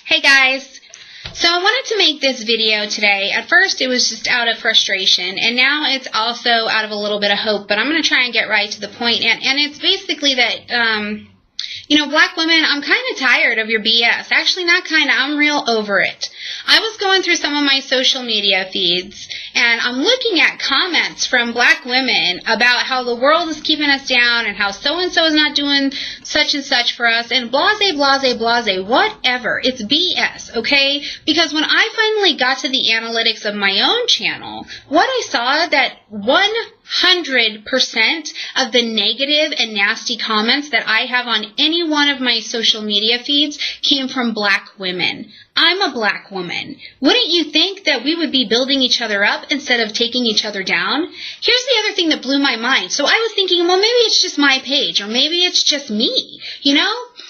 Hey guys, so I wanted to make this video today. At first it was just out of frustration, and now it's also out of a little bit of hope, but I'm going to try and get right to the point. And it's basically that, black women, I'm kind of tired of your BS. Actually, not kind of, I'm real over it. I was going through some of my social media feeds, and I'm looking at comments from black women about how the world is keeping us down and how so-and-so is not doing such and such for us, and blase, blase, blase, whatever. It's BS, okay? Because when I finally got to the analytics of my own channel, what I saw that 100% of the negative and nasty comments that I have on any one of my social media feeds came from black women. I'm a black woman. Wouldn't you think that we would be building each other up instead of taking each other down? Here's the other thing that blew my mind. So I was thinking, well, maybe it's just my page, or maybe it's just me,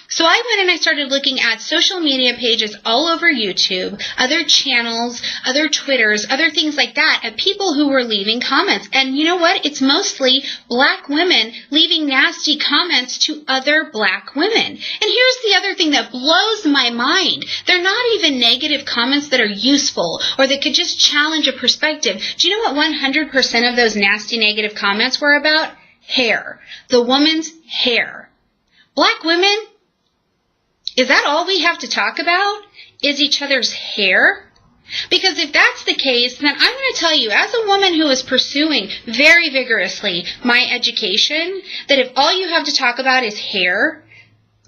So I went and I started looking at social media pages all over YouTube, other channels, other Twitters, other things like that, at people who were leaving comments. And you know what? It's mostly black women leaving nasty comments to other black women. And here's the other thing that blows my mind. They're not even negative comments that are useful or that could just challenge a perspective. Do you know what 100% of those nasty negative comments were about? Hair. The woman's hair. Black women, is that all we have to talk about? Is each other's hair? Because if that's the case, then I'm going to tell you, as a woman who is pursuing very vigorously my education, that if all you have to talk about is hair,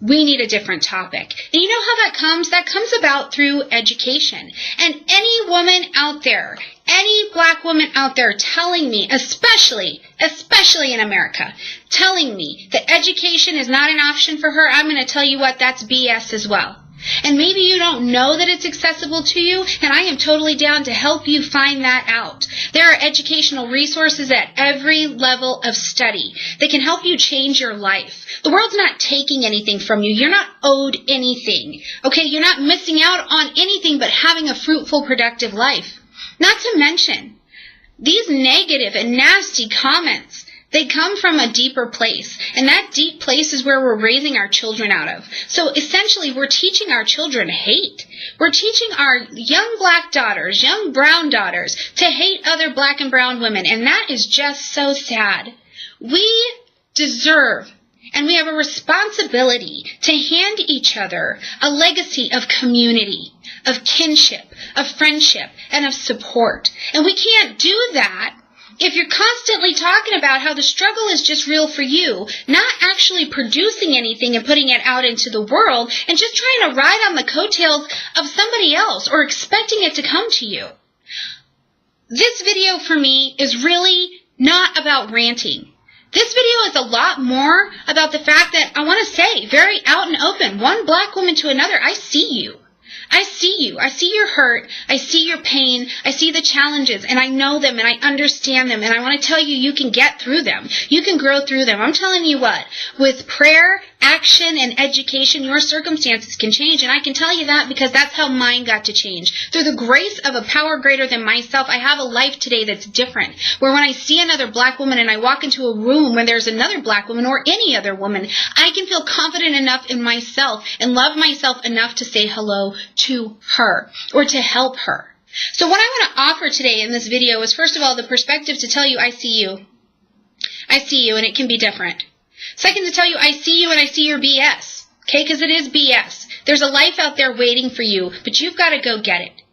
we need a different topic. And you know how that comes? That comes about through education. And any woman out there, any black woman out there telling me, especially in America, telling me that education is not an option for her, I'm going to tell you what, that's BS as well. And maybe you don't know that it's accessible to you, and I am totally down to help you find that out. There are educational resources at every level of study that can help you change your life. The world's not taking anything from you. You're not owed anything. Okay, you're not missing out on anything but having a fruitful, productive life. Not to mention, these negative and nasty comments, they come from a deeper place, and that deep place is where we're raising our children out of. So essentially, we're teaching our children hate. We're teaching our young black daughters, young brown daughters, to hate other black and brown women, and that is just so sad. We deserve, and we have a responsibility to hand each other a legacy of community, of kinship, of friendship, and of support. And we can't do that if you're constantly talking about how the struggle is just real for you, not actually producing anything and putting it out into the world, and just trying to ride on the coattails of somebody else or expecting it to come to you. This video for me is really not about ranting. This video is a lot more about the fact that I want to say very out and open, one black woman to another, I see you. I see you. I see your hurt. I see your pain. I see the challenges, and I know them, and I understand them, and I want to tell you, you can get through them. You can grow through them. I'm telling you what, with prayer, action, and education, your circumstances can change, and I can tell you that because that's how mine got to change. Through the grace of a power greater than myself, I have a life today that's different, where when I see another black woman and I walk into a room where there's another black woman or any other woman, I can feel confident enough in myself and love myself enough to say hello to her or to help her. So what I want to offer today in this video is, first of all, the perspective to tell you I see you. I see you, and it can be different. Second, to tell you I see you and I see your BS. Okay, because it is BS. There's a life out there waiting for you, but you've got to go get it.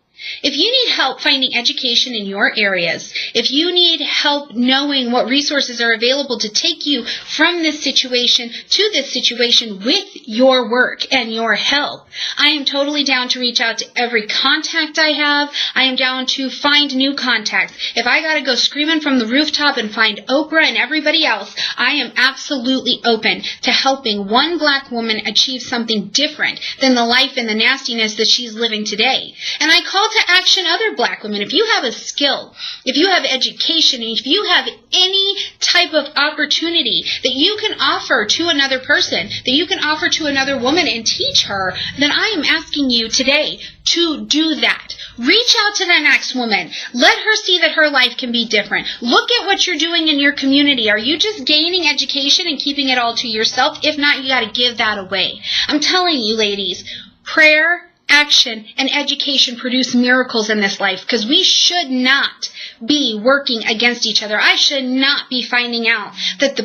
If you need help finding education in your areas, if you need help knowing what resources are available to take you from this situation to this situation with your work and your help, I am totally down to reach out to every contact I have. I am down to find new contacts. If I got to go screaming from the rooftop and find Oprah and everybody else, I am absolutely open to helping one black woman achieve something different than the life and the nastiness that she's living today. And I call to action other black women. If you have a skill, if you have education, and if you have any type of opportunity that you can offer to another person, that you can offer to another woman and teach her, then I am asking you today to do that. Reach out to the next woman. Let her see that her life can be different. Look at what you're doing in your community. Are you just gaining education and keeping it all to yourself? If not, you got to give that away. I'm telling you, ladies, prayer, action, and education produce miracles in this life, because we should not be working against each other. I should not be finding out that the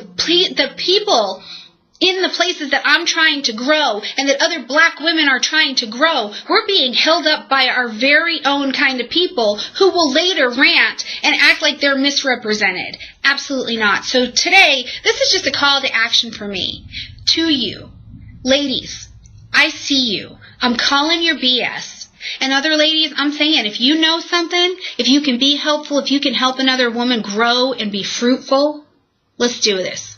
people in the places that I'm trying to grow and that other black women are trying to grow, we're being held up by our very own kind of people who will later rant and act like they're misrepresented. Absolutely not. So today, this is just a call to action for me, to you. Ladies, I see you. I'm calling your BS. And other ladies, I'm saying, if you know something, if you can be helpful, if you can help another woman grow and be fruitful, let's do this.